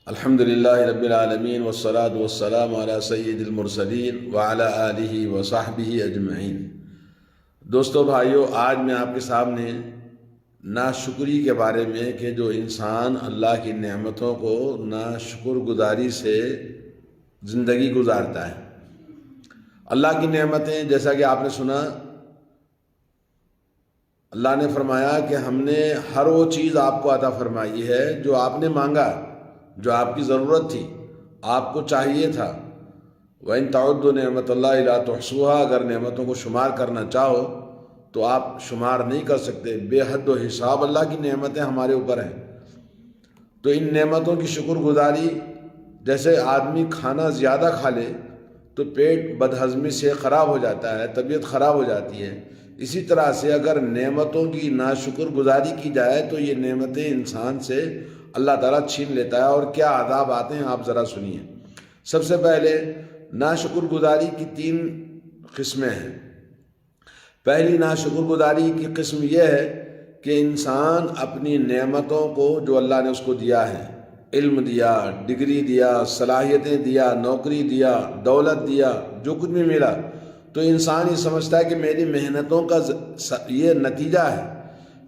الحمدللہ رب العالمین والصلاة والسلام علی سید المرسلین وعلی آلہ وصحبہ اجمعین۔ دوستو بھائیو، آج میں آپ کے سامنے ناشکری کے بارے میں کہ جو انسان اللہ کی نعمتوں کو ناشکر گزاری سے زندگی گزارتا ہے۔ اللہ کی نعمتیں جیسا کہ آپ نے سنا، اللہ نے فرمایا کہ ہم نے ہر وہ چیز آپ کو عطا فرمائی ہے جو آپ نے مانگا، جو آپ کی ضرورت تھی، آپ کو چاہیے تھا۔ وَإِن تَعُدُّوا نِعْمَتَ اللَّهِ لَا تُحْصُوهَا، اگر نعمتوں کو شمار کرنا چاہو تو آپ شمار نہیں کر سکتے۔ بے حد و حساب اللہ کی نعمتیں ہمارے اوپر ہیں۔ تو ان نعمتوں کی شکر گزاری، جیسے آدمی کھانا زیادہ کھا لے تو پیٹ بدہضمی سے خراب ہو جاتا ہے، طبیعت خراب ہو جاتی ہے، اسی طرح سے اگر نعمتوں کی ناشکر گزاری کی جائے تو یہ نعمتیں انسان سے اللہ تعالیٰ چھین لیتا ہے، اور کیا عذاب آتے ہیں آپ ذرا سنیے۔ سب سے پہلے ناشکر گزاری کی 3 قسمیں ہیں۔ پہلی ناشکر گزاری کی قسم یہ ہے کہ انسان اپنی نعمتوں کو جو اللہ نے اس کو دیا ہے، علم دیا، ڈگری دیا، صلاحیتیں دیا، نوکری دیا، دولت دیا، جو کچھ بھی ملا، تو انسان یہ سمجھتا ہے کہ میری محنتوں کا یہ نتیجہ ہے،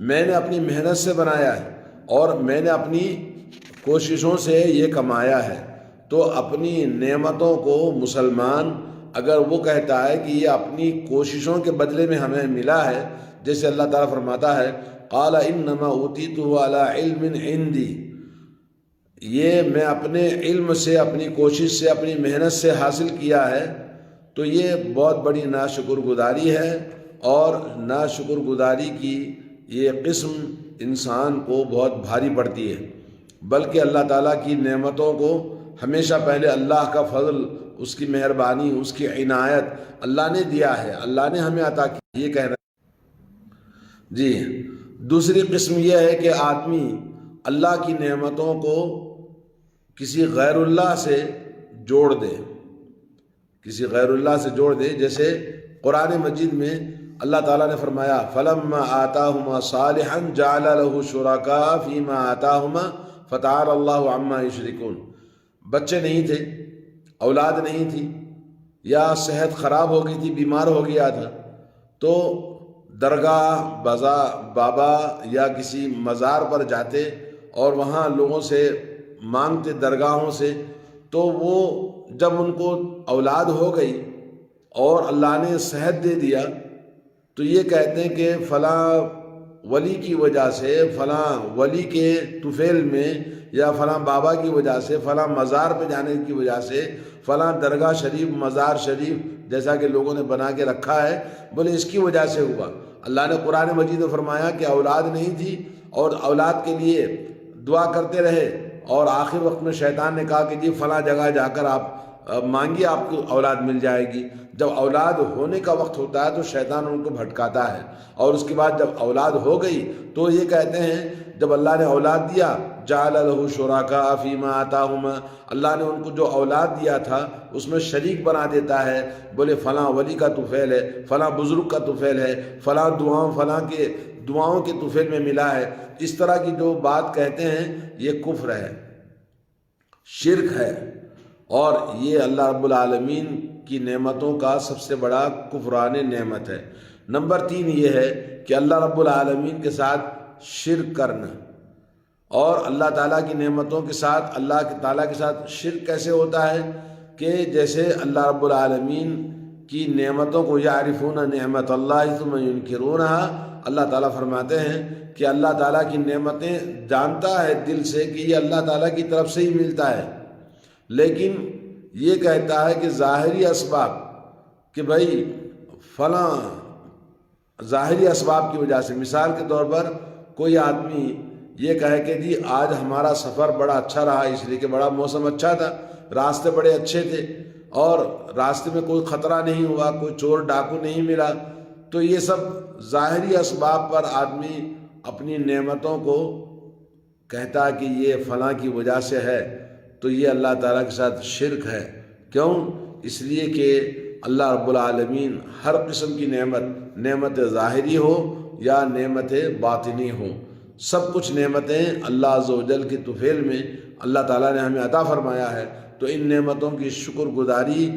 میں نے اپنی محنت سے بنایا ہے اور میں نے اپنی کوششوں سے یہ کمایا ہے۔ تو اپنی نعمتوں کو مسلمان اگر وہ کہتا ہے کہ یہ اپنی کوششوں کے بدلے میں ہمیں ملا ہے، جیسے اللہ تعالیٰ فرماتا ہے قال انما اوتیتہ علی علم عندی، یہ میں اپنے علم سے، اپنی کوشش سے، اپنی محنت سے حاصل کیا ہے، تو یہ بہت بڑی ناشکر گزاری ہے۔ اور ناشکر گزاری کی یہ قسم انسان کو بہت بھاری پڑتی ہے، بلکہ اللہ تعالیٰ کی نعمتوں کو ہمیشہ پہلے اللہ کا فضل، اس کی مہربانی، اس کی عنایت، اللہ نے دیا ہے، اللہ نے ہمیں عطا کی، یہ کہہ رہے ہیں۔ جی، دوسری قسم یہ ہے کہ آدمی اللہ کی نعمتوں کو کسی غیر اللہ سے جوڑ دے، کسی غیر اللہ سے جوڑ دے۔ جیسے قرآن مجید میں اللہ تعالیٰ نے فرمایا فَلَمَّا آتَاهُمَا صَالِحًا جَعَلَ لَهُ شُرَكَاءَ فِي مَا آتَاهُمَا فَتَعَالَى اللَّهُ عَمَّا يُشْرِكُونَ۔ بچے نہیں تھے، اولاد نہیں تھی، یا صحت خراب ہو گئی تھی، بیمار ہو گیا تھا، تو درگاہ بابا یا کسی مزار پر جاتے اور وہاں لوگوں سے مانگتے، درگاہوں سے، تو وہ جب ان کو اولاد ہو گئی اور اللہ نے صحت دے دیا تو یہ کہتے ہیں کہ فلاں ولی کی وجہ سے، فلاں ولی کے طفیل میں، یا فلاں بابا کی وجہ سے، فلاں مزار پہ جانے کی وجہ سے، فلاں درگاہ شریف، مزار شریف جیسا کہ لوگوں نے بنا کے رکھا ہے، بولے اس کی وجہ سے ہوا۔ اللہ نے قرآن مجید میں فرمایا کہ اولاد نہیں تھی اور اولاد کے لیے دعا کرتے رہے، اور آخر وقت میں شیطان نے کہا کہ جی فلاں جگہ جا کر آپ مانگیے، آپ کو اولاد مل جائے گی۔ جب اولاد ہونے کا وقت ہوتا ہے تو شیطان ان کو بھٹکاتا ہے، اور اس کے بعد جب اولاد ہو گئی تو یہ کہتے ہیں جب اللہ نے اولاد دیا جعل لہ شرکاء فیما آتاہما، اللہ نے ان کو جو اولاد دیا تھا اس میں شریک بنا دیتا ہے، بولے فلاں ولی کا طفیل ہے، فلاں بزرگ کا طفیل ہے، فلاں دعاؤں کے طفیل میں ملا ہے۔ اس طرح کی جو بات کہتے ہیں یہ کفر ہے، شرک ہے، اور یہ اللہ رب العالمین کی نعمتوں کا سب سے بڑا کفران نعمت ہے۔ نمبر 3 یہ ہے کہ اللہ رب العالمین کے ساتھ شرک کرنا۔ اور اللہ تعالیٰ کی نعمتوں کے ساتھ، اللہ تعالیٰ کے ساتھ شرک کیسے ہوتا ہے کہ جیسے اللہ رب العالمین کی نعمتوں کو یعرفون نعمت اللہ ثم ینکرونہا، اللہ تعالیٰ فرماتے ہیں کہ اللہ تعالیٰ کی نعمتیں جانتا ہے دل سے کہ یہ اللہ تعالیٰ کی طرف سے ہی ملتا ہے، لیکن یہ کہتا ہے کہ ظاہری اسباب، کہ بھائی فلاں ظاہری اسباب کی وجہ سے، مثال کے طور پر کوئی آدمی یہ کہے کہ جی آج ہمارا سفر بڑا اچھا رہا، اس لیے کہ بڑا موسم اچھا تھا، راستے بڑے اچھے تھے، اور راستے میں کوئی خطرہ نہیں ہوا، کوئی چور ڈاکو نہیں ملا، تو یہ سب ظاہری اسباب پر آدمی اپنی نعمتوں کو کہتا ہے کہ یہ فلاں کی وجہ سے ہے، تو یہ اللہ تعالیٰ کے ساتھ شرک ہے۔ کیوں؟ اس لیے کہ اللہ رب العالمین ہر قسم کی نعمت ظاہری ہو یا نعمت باطنی ہو، سب کچھ نعمتیں اللہ عز و جل کی طفیل میں اللہ تعالیٰ نے ہمیں عطا فرمایا ہے، تو ان نعمتوں کی شکر گزاری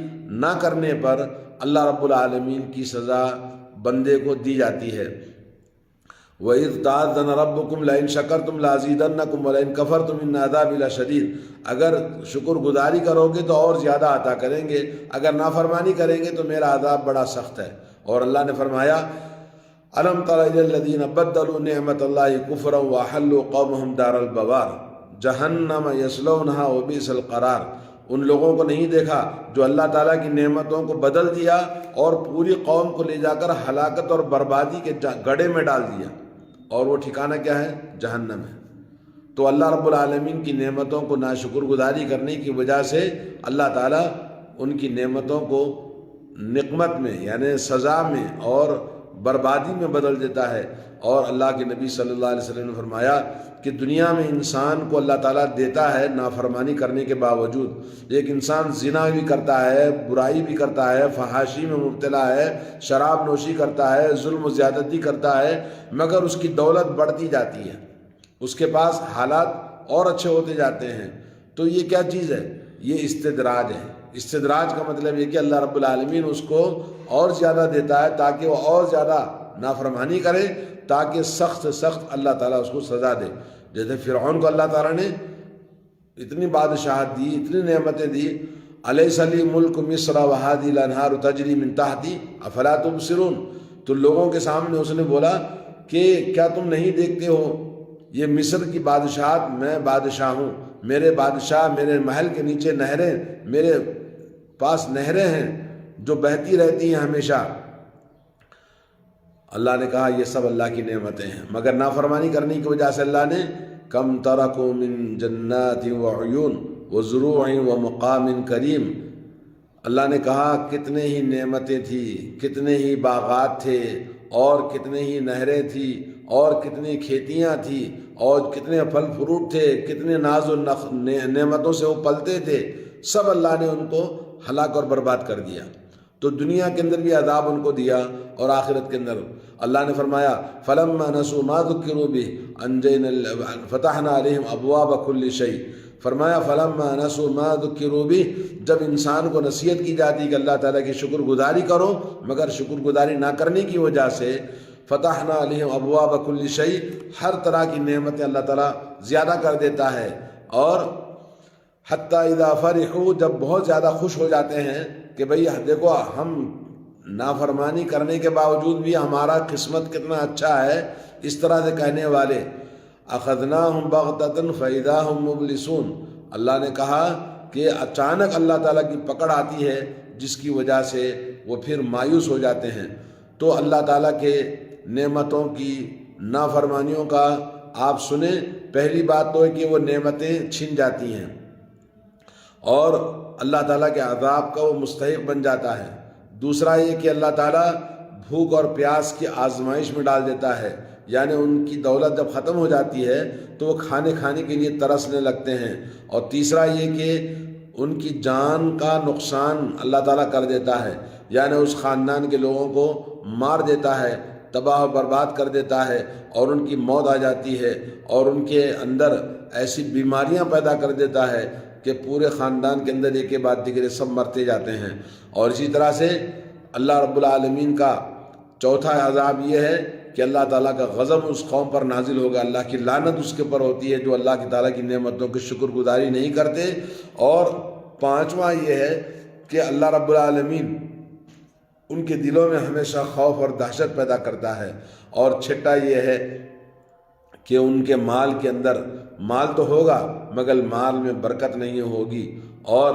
نہ کرنے پر اللہ رب العالمین کی سزا بندے کو دی جاتی ہے۔ وَإِذْ تَعَذَّنَ رَبُّكُمْ لَئِن شَكَرْتُمْ لَأَزِيدَنَّكُمْ وَلَئِن كَفَرْتُمْ إِنَّ عَذَابِي لَشَدِيدٌ، اگر شکر گزاری کرو گے تو اور زیادہ عطا کریں گے، اگر نافرمانی کریں گے تو میرا عذاب بڑا سخت ہے۔ اور اللہ نے فرمایا أَلَمْ تَرَ إِلَى الَّذِينَ بَدَّلُوا نِعْمَةَ اللَّهِ كُفْرًا وَأَحَلُّوا قَوْمَهُمْ دَارَ الْبَوَارِ جَهَنَّمَ يَصْلَوْنَهَا وَبِئْسَ الْقَرَارُ، ان لوگوں کو نہیں دیکھا جو اللہ تعالیٰ کی نعمتوں کو بدل دیا اور پوری قوم کو لے جا کر ہلاکت اور بربادی کے گڑھے میں ڈال دیا، اور وہ ٹھکانہ کیا ہے؟ جہنم ہے۔ تو اللہ رب العالمین کی نعمتوں کو ناشکر گزاری کرنے کی وجہ سے اللہ تعالیٰ ان کی نعمتوں کو نقمت میں یعنی سزا میں اور بربادی میں بدل دیتا ہے۔ اور اللہ کے نبی صلی اللہ علیہ وسلم نے فرمایا کہ دنیا میں انسان کو اللہ تعالیٰ دیتا ہے نافرمانی کرنے کے باوجود، ایک انسان زنا بھی کرتا ہے، برائی بھی کرتا ہے، فحاشی میں مبتلا ہے، شراب نوشی کرتا ہے، ظلم و زیادتی کرتا ہے، مگر اس کی دولت بڑھتی جاتی ہے، اس کے پاس حالات اور اچھے ہوتے جاتے ہیں۔ تو یہ کیا چیز ہے؟ یہ استدراج ہے۔ استدراج کا مطلب یہ کہ اللہ رب العالمین اس کو اور زیادہ دیتا ہے تاکہ وہ اور زیادہ نافرمانی کرے، تاکہ سخت سے سخت اللہ تعالیٰ اس کو سزا دے۔ جیسے فرعون کو اللہ تعالیٰ نے اتنی بادشاہت دی، اتنی نعمتیں دی، الیس لی ملک مصر وہذہ الانہار تجری من تحتی افلا تبصرون، تو لوگوں کے سامنے اس نے بولا کہ کیا تم نہیں دیکھتے ہو یہ مصر کی بادشاہت، میں بادشاہ ہوں، میرے بادشاہ، میرے محل کے نیچے نہریں، میرے پاس نہریں ہیں جو بہتی رہتی ہیں ہمیشہ۔ اللہ نے کہا یہ سب اللہ کی نعمتیں ہیں، مگر نافرمانی کرنے کی وجہ سے اللہ نے کم ترکوا من جنات وعیون وزروع ومقام کریم، اللہ نے کہا کتنے ہی نعمتیں تھیں، کتنے ہی باغات تھے، اور کتنے ہی نہریں تھیں، اور کتنی کھیتیاں تھیں، اور کتنے پھل فروٹ تھے، کتنے ناز و نعمتوں سے وہ پلتے تھے، سب اللہ نے ان کو ہلاک اور برباد کر دیا۔ تو دنیا کے اندر بھی عذاب ان کو دیا اور آخرت کے اندر اللہ نے فرمایا فَلَمَّا نَسُوا مَا ذُكِّرُوا بِهِ فَتَحْنَا عَلَيْهِمْ أَبْوَابَ كُلِّ شَيْءٍ، فرمایا فَلَمَّا نَسُوا مَا ذُكِّرُوا بِهِ، جب انسان کو نصیحت کی جاتی کہ اللہ تعالیٰ کی شکر گزاری کرو، مگر شکر گزاری نہ کرنے کی وجہ سے فَتَحْنَا عَلَيْهِمْ أَبْوَابَ كُلِّ شَيْءٍ، ہر طرح کی نعمتیں اللہ تعالیٰ زیادہ کر دیتا ہے، اور حتیٰ اذا فرحوا، جب بہت زیادہ خوش ہو جاتے ہیں کہ بھئی دیکھو ہم نافرمانی کرنے کے باوجود بھی ہمارا قسمت کتنا اچھا ہے، اس طرح سے کہنے والے اخذناہم بغتۃ فاذا ھم مبلسون، اللہ نے کہا کہ اچانک اللہ تعالیٰ کی پکڑ آتی ہے جس کی وجہ سے وہ پھر مایوس ہو جاتے ہیں۔ تو اللہ تعالیٰ کے نعمتوں کی نافرمانیوں کا آپ سنیں، پہلی بات تو ہے کہ وہ نعمتیں چھن جاتی ہیں اور اللہ تعالیٰ کے عذاب کا وہ مستحق بن جاتا ہے۔ دوسرا یہ کہ اللہ تعالیٰ بھوک اور پیاس کی آزمائش میں ڈال دیتا ہے، یعنی ان کی دولت جب ختم ہو جاتی ہے تو وہ کھانے کے لیے ترسنے لگتے ہیں۔ اور تیسرا یہ کہ ان کی جان کا نقصان اللہ تعالیٰ کر دیتا ہے، یعنی اس خاندان کے لوگوں کو مار دیتا ہے، تباہ و برباد کر دیتا ہے، اور ان کی موت آ جاتی ہے، اور ان کے اندر ایسی بیماریاں پیدا کر دیتا ہے کہ پورے خاندان کے اندر ایک کے بعد دیگرے سب مرتے جاتے ہیں۔ اور اسی طرح سے اللہ رب العالمین کا چوتھا عذاب یہ ہے کہ اللہ تعالیٰ کا غضب اس قوم پر نازل ہوگا، اللہ کی لعنت اس کے اوپر ہوتی ہے جو اللہ کی تعالیٰ کی نعمتوں کی شکر گزاری نہیں کرتے۔ اور پانچواں یہ ہے کہ اللہ رب العالمین ان کے دلوں میں ہمیشہ خوف اور دہشت پیدا کرتا ہے۔ اور چھٹا یہ ہے کہ ان کے مال کے اندر مال تو ہوگا مگر مال میں برکت نہیں ہوگی، اور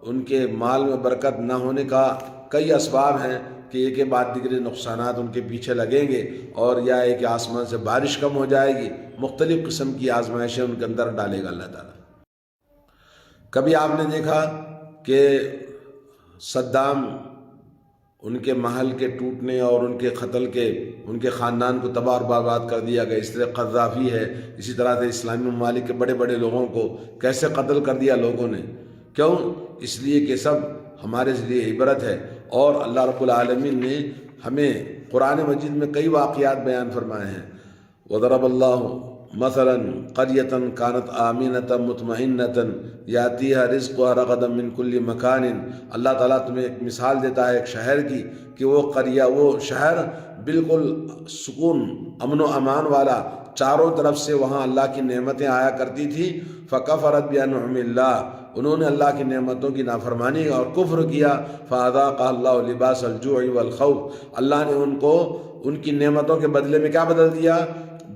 ان کے مال میں برکت نہ ہونے کا کئی اسباب ہیں کہ ایک کے بعد دیگرے نقصانات ان کے پیچھے لگیں گے، اور یا ہے کہ آسمان سے بارش کم ہو جائے گی، مختلف قسم کی آزمائشیں ان کے اندر ڈالے گا اللہ تعالیٰ۔ کبھی آپ نے دیکھا کہ صدام ان کے محل کے ٹوٹنے اور ان کے قتل کے ان کے خاندان کو تباہ اور برباد کر دیا گیا، اس طرح قذافی ہے، اسی طرح سے اسلامی ممالک کے بڑے بڑے لوگوں کو کیسے قتل کر دیا لوگوں نے؟ کیوں؟ اس لیے کہ سب ہمارے لیے عبرت ہے۔ اور اللہ رب العالمین نے ہمیں قرآن مجید میں کئی واقعات بیان فرمائے ہیں۔ وضرب اللہ مثلا قریۃ کانت آمینۃ مطمئنۃ یاتیھا رزقھا رغدا من کل مکان، اللہ تعالیٰ تمہیں ایک مثال دیتا ہے ایک شہر کی کہ وہ قریہ، وہ شہر بالکل سکون امن و امان والا، چاروں طرف سے وہاں اللہ کی نعمتیں آیا کرتی تھی۔ فکفرت بانعم اللہ، انہوں نے اللہ کی نعمتوں کی نافرمانی اور کفر کیا۔ فاذاقھا اللہ لباس الجوع والخوف، اللہ نے ان کو ان کی نعمتوں کے بدلے میں کیا بدل دیا؟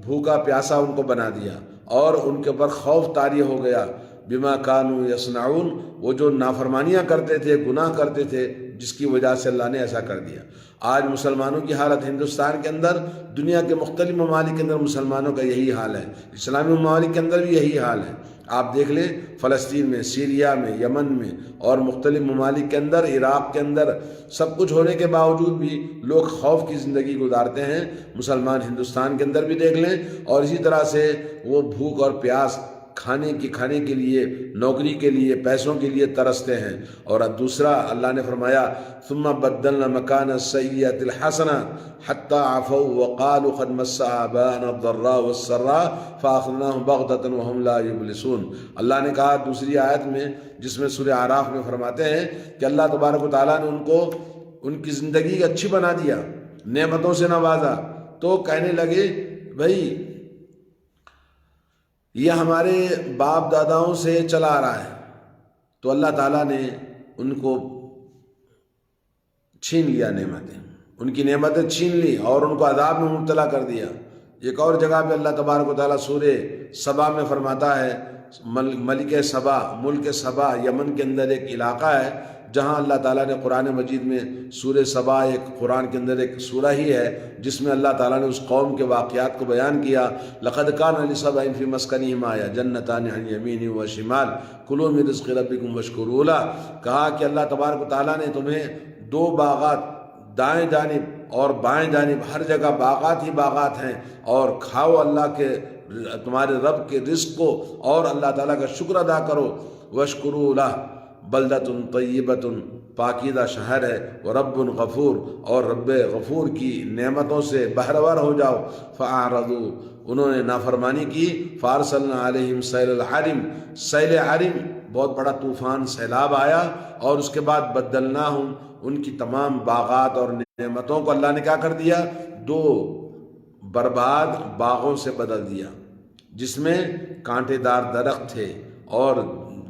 بھوکا پیاسا ان کو بنا دیا، اور ان کے اوپر خوف طاری ہو گیا۔ بما کانوا یصنعون، وہ جو نافرمانیاں کرتے تھے، گناہ کرتے تھے، جس کی وجہ سے اللہ نے ایسا کر دیا۔ آج مسلمانوں کی حالت ہندوستان کے اندر، دنیا کے مختلف ممالک کے اندر مسلمانوں کا یہی حال ہے، اسلامی ممالک کے اندر بھی یہی حال ہے۔ آپ دیکھ لیں فلسطین میں، سیریا میں، یمن میں اور مختلف ممالک کے اندر، عراق کے اندر، سب کچھ ہونے کے باوجود بھی لوگ خوف کی زندگی گزارتے ہیں۔ مسلمان ہندوستان کے اندر بھی دیکھ لیں، اور اسی طرح سے وہ بھوک اور پیاس، کھانے کے لیے، نوکری کے لیے، پیسوں کے لیے ترستے ہیں۔ اور دوسرا اللہ نے فرمایا ثم بدلنا مکان السیئۃ الحسنہ حتی عفوا وقالوا قد مس آباءنا الضراء والسراء فاخذناهم بغتة وهم لا یبلسون۔ اللہ نے کہا دوسری آیت میں، جس میں سورہ اعراف میں فرماتے ہیں کہ اللہ تبارک و تعالیٰ نے ان کو ان کی زندگی اچھی بنا دیا، نعمتوں سے نوازا، تو کہنے لگے بھائی یہ ہمارے باپ داداؤں سے چلا آ رہا ہے، تو اللہ تعالیٰ نے ان کو چھین لیا، نعمتیں، ان کی نعمتیں چھین لی اور ان کو عذاب میں مبتلا کر دیا۔ ایک اور جگہ پہ اللہ تبارک و تعالیٰ سورہ سبا میں فرماتا ہے، ملک سبا، ملک سبا یمن کے اندر ایک علاقہ ہے جہاں اللہ تعالیٰ نے قرآن مجید میں، سورہ سبا ایک قرآن کے اندر ایک سورہ ہی ہے جس میں اللہ تعالیٰ نے اس قوم کے واقعات کو بیان کیا۔ لقد کان لسبأ فی مسکنہم آیہ جنتان عن یمین و شمال کلوا من رزق ربکم واشکروا لہ، کہا کہ اللہ تبارک و تعالیٰ نے تمہیں دو باغات، دائیں جانب اور بائیں جانب، ہر جگہ باغات ہی باغات ہیں، اور کھاؤ اللہ کے، تمہارے رب کے رزق کو، اور اللہ تعالیٰ کا شکر ادا کرو۔ واشکروا لہ بلدۃ طیبۃ، پاکیزہ شہر ہے، ورب غفور، اور رب غفور کی نعمتوں سے بہرور ہو جاؤ۔ فاعرضوا، انہوں نے نافرمانی کی۔ فارسلنا علیہم سیل العرم، سیل عرم بہت بڑا طوفان، سیلاب آیا، اور اس کے بعد بدلناہم، ان کی تمام باغات اور نعمتوں کو اللہ نے کیا کر دیا؟ دو برباد باغوں سے بدل دیا، جس میں کانٹے دار درخت تھے اور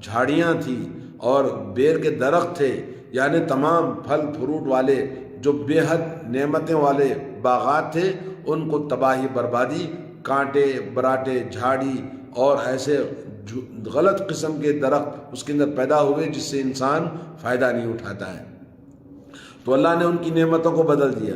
جھاڑیاں تھیں اور بیر کے درخت تھے، یعنی تمام پھل فروٹ والے جو بے حد نعمتیں والے باغات تھے، ان کو تباہی بربادی، کانٹے براٹے جھاڑی اور ایسے غلط قسم کے درخت اس کے اندر پیدا ہوئے جس سے انسان فائدہ نہیں اٹھاتا ہے۔ تو اللہ نے ان کی نعمتوں کو بدل دیا،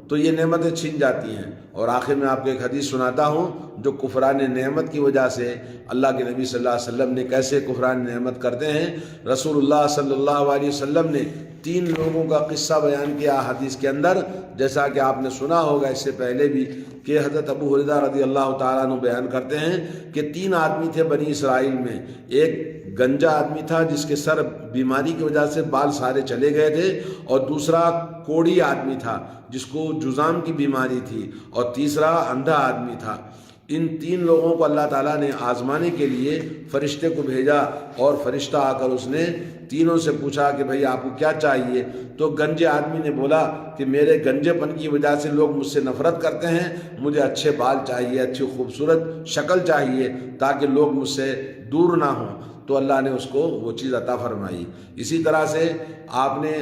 تو یہ نعمتیں چھن جاتی ہیں۔ اور آخر میں آپ کو ایک حدیث سناتا ہوں جو کفران نعمت کی وجہ سے اللہ کے نبی صلی اللہ علیہ وسلم نے کیسے کفران نعمت کرتے ہیں۔ رسول اللہ صلی اللہ علیہ وسلم نے 3 لوگوں کا قصہ بیان کیا حدیث کے اندر، جیسا کہ آپ نے سنا ہوگا اس سے پہلے بھی کہ حضرت ابو ہریرہ رضی اللہ تعالیٰ عنہ بیان کرتے ہیں کہ 3 آدمی تھے بنی اسرائیل میں۔ ایک گنجا آدمی تھا جس کے سر بیماری کی وجہ سے بال سارے چلے گئے تھے، اور دوسرا کوڑی آدمی تھا جس کو جذام کی بیماری تھی، اور تیسرا اندھا آدمی تھا۔ ان 3 لوگوں کو اللہ تعالیٰ نے آزمانے کے لیے فرشتے کو بھیجا، اور فرشتہ آ کر اس نے تینوں سے پوچھا کہ بھئی آپ کو کیا چاہیے؟ تو گنجے آدمی نے بولا کہ میرے گنجے پن کی وجہ سے لوگ مجھ سے نفرت کرتے ہیں، مجھے اچھے بال چاہیے، اچھی خوبصورت شکل چاہیے تاکہ لوگ مجھ سے دور نہ ہوں۔ تو اللہ نے اس کو وہ چیز عطا فرمائی۔ اسی طرح سے آپ نے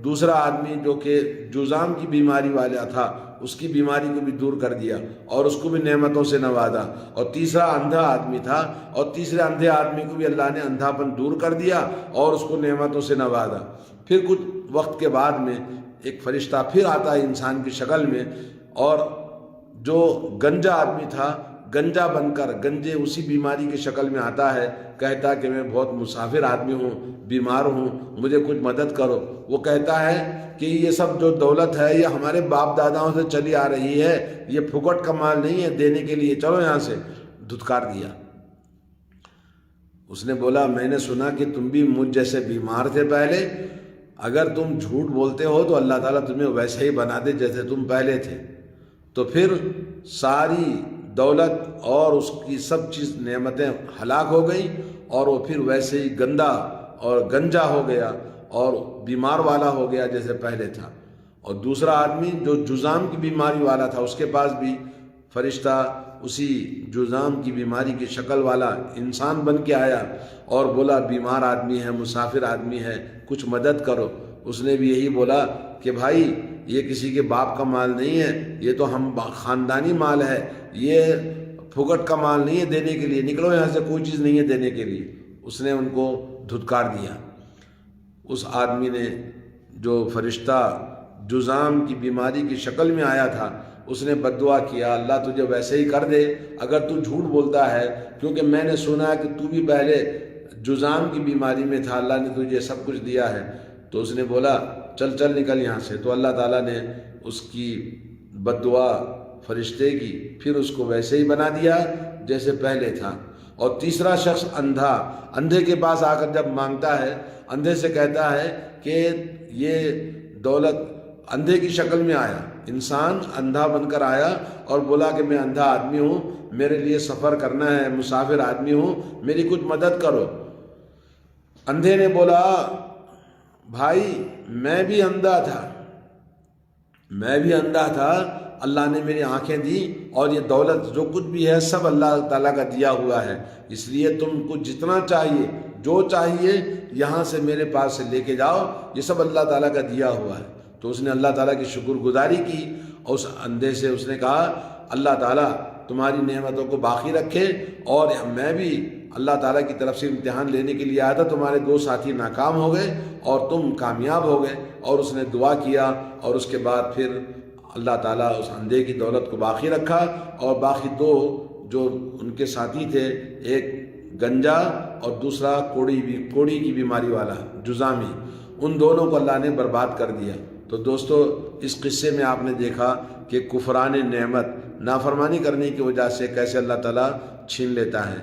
دوسرا آدمی جو کہ جذام کی بیماری والا تھا، اس کی بیماری کو بھی دور کر دیا اور اس کو بھی نعمتوں سے نوازا۔ اور تیسرا اندھا آدمی تھا، اور تیسرے اندھے آدمی کو بھی اللہ نے اندھا پن دور کر دیا اور اس کو نعمتوں سے نوازا۔ پھر کچھ وقت کے بعد میں ایک فرشتہ پھر آتا ہے انسان کی شکل میں، اور جو گنجا آدمی تھا گنجا بن کر، گنجے اسی بیماری کی شکل میں آتا ہے، کہتا کہ میں بہت مسافر آدمی ہوں، بیمار ہوں، مجھے کچھ مدد کرو۔ وہ کہتا ہے کہ یہ سب جو دولت ہے یہ ہمارے باپ داداؤں سے چلی آ رہی ہے، یہ پھکٹ کا مال نہیں ہے دینے کے لیے، چلو یہاں سے۔ دھتکار دیا۔ اس نے بولا میں نے سنا کہ تم بھی مجھ جیسے بیمار تھے پہلے، اگر تم جھوٹ بولتے ہو تو اللہ تعالیٰ تمہیں ویسے ہی بنا دے جیسے تم پہلے تھے۔ تو پھر ساری دولت اور اس کی سب چیز نعمتیں ہلاک ہو گئی اور وہ پھر ویسے ہی گندا اور گنجا ہو گیا اور بیمار والا ہو گیا جیسے پہلے تھا۔ اور دوسرا آدمی جو جذام کی بیماری والا تھا، اس کے پاس بھی فرشتہ اسی جذام کی بیماری کی شکل والا انسان بن کے آیا اور بولا بیمار آدمی ہے، مسافر آدمی ہے، کچھ مدد کرو۔ اس نے بھی یہی بولا کہ بھائی یہ کسی کے باپ کا مال نہیں ہے، یہ تو ہم خاندانی مال ہے، یہ پھگٹ کا مال نہیں ہے دینے کے لیے، نکلو یہاں سے، کوئی چیز نہیں ہے دینے کے لیے۔ اس نے ان کو دھتکار دیا۔ اس آدمی نے جو فرشتہ جذام کی بیماری کی شکل میں آیا تھا، اس نے بد دعا کیا، اللہ تجھے ویسے ہی کر دے اگر تو جھوٹ بولتا ہے، کیونکہ میں نے سنا کہ تو بھی پہلے جذام کی بیماری میں تھا، اللہ نے تجھے سب کچھ دیا ہے۔ تو اس نے بولا چل چل نکل یہاں سے۔ تو اللہ تعالیٰ نے اس کی بد دعا فرشتے کی پھر اس کو ویسے ہی بنا دیا جیسے پہلے تھا۔ اور تیسرا شخص اندھا، اندھے کے پاس آ کر جب مانگتا ہے، اندھے سے کہتا ہے کہ یہ دولت، اندھے کی شکل میں آیا، انسان اندھا بن کر آیا اور بولا کہ میں اندھا آدمی ہوں، میرے لیے سفر کرنا ہے، مسافر آدمی ہوں، میری کچھ مدد کرو۔ اندھے نے بولا بھائی میں بھی اندھا تھا، اللہ نے میری آنکھیں دی اور یہ دولت جو کچھ بھی ہے سب اللہ تعالیٰ کا دیا ہوا ہے، اس لیے تم کو جتنا چاہیے، جو چاہیے یہاں سے میرے پاس سے لے کے جاؤ، یہ سب اللہ تعالیٰ کا دیا ہوا ہے۔ تو اس نے اللہ تعالیٰ کی شکر گزاری کی اور اس اندھے سے اس نے کہا اللہ تعالیٰ تمہاری نعمتوں کو باقی رکھے، اور میں بھی اللہ تعالیٰ کی طرف سے امتحان لینے کے لیے آیا تھا، تمہارے دو ساتھی ناکام ہو گئے اور تم کامیاب ہو گئے۔ اور اس نے دعا کیا اور اس کے بعد پھر اللہ تعالیٰ اس اندھے کی دولت کو باقی رکھا، اور باقی دو جو ان کے ساتھی تھے، ایک گنجا اور دوسرا کوڑی کی بیماری والا جذامی، ان دونوں کو اللہ نے برباد کر دیا۔ تو دوستو اس قصے میں آپ نے دیکھا کہ کفران نعمت، نافرمانی کرنے کی وجہ سے کیسے اللہ تعالیٰ چھین لیتا ہے۔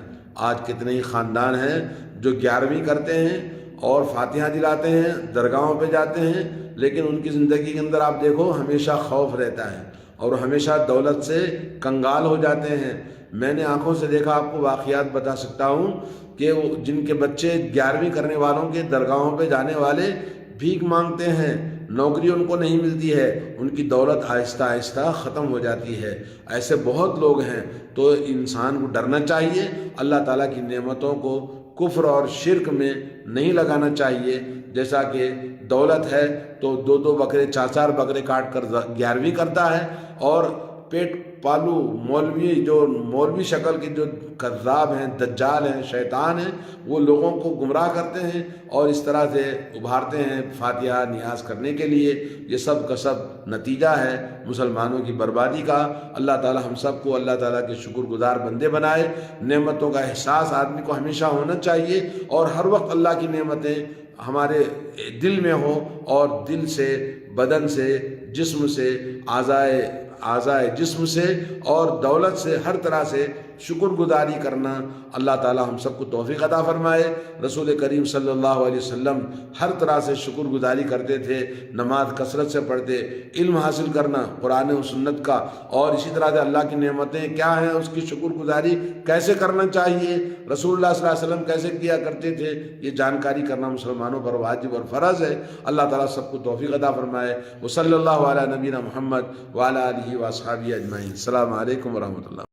آج کتنے ہی خاندان ہیں جو 11ویں کرتے ہیں اور فاتحہ دلاتے ہیں، درگاہوں پہ جاتے ہیں، لیکن ان کی زندگی کے اندر آپ دیکھو ہمیشہ خوف رہتا ہے اور ہمیشہ دولت سے کنگال ہو جاتے ہیں۔ میں نے آنکھوں سے دیکھا، آپ کو واقعات بتا سکتا ہوں کہ جن کے بچے 11ویں کرنے والوں کے درگاہوں پہ جانے والے بھیک مانگتے ہیں، نوکری ان کو نہیں ملتی ہے، ان کی دولت آہستہ آہستہ ختم ہو جاتی ہے۔ ایسے بہت لوگ ہیں۔ تو انسان کو ڈرنا چاہیے، اللہ تعالیٰ کی نعمتوں کو کفر اور شرک میں نہیں لگانا چاہیے۔ جیسا کہ دولت ہے تو 2 بکرے 4 بکرے کاٹ کر 11ویں کرتا ہے، اور پیٹ پالو مولوی شکل کے جو کذاب ہیں، دجال ہیں، شیطان ہیں، وہ لوگوں کو گمراہ کرتے ہیں اور اس طرح سے ابھارتے ہیں فاتحہ نیاز کرنے کے لیے۔ یہ سب کا سب نتیجہ ہے مسلمانوں کی بربادی کا۔ اللہ تعالی ہم سب کو اللہ تعالیٰ کے شکر گزار بندے بنائے۔ نعمتوں کا احساس آدمی کو ہمیشہ ہونا چاہیے اور ہر وقت اللہ کی نعمتیں ہمارے دل میں ہو، اور دل سے، بدن سے، جسم سے، اعضائے جسم سے اور دولت سے، ہر طرح سے شکر گزاری کرنا اللہ تعالی ہم سب کو توفیق عطا فرمائے۔ رسول کریم صلی اللہ علیہ وسلم ہر طرح سے شکر گزاری کرتے تھے، نماز کثرت سے پڑھتے، علم حاصل کرنا قرآن و سنت کا، اور اسی طرح سے اللہ کی نعمتیں کیا ہیں، اس کی شکر گزاری کیسے کرنا چاہیے، رسول اللہ صلی اللہ علیہ وسلم کیسے کیا کرتے تھے، یہ جانکاری کرنا مسلمانوں پر واجب اور فرض ہے۔ اللہ تعالیٰ سب کو توفیق عطا فرمائے۔ وصلی اللہ علی نبینا محمد وعلی آلہ واصحابہ اجمعین۔ السلام علیکم ورحمۃ اللہ۔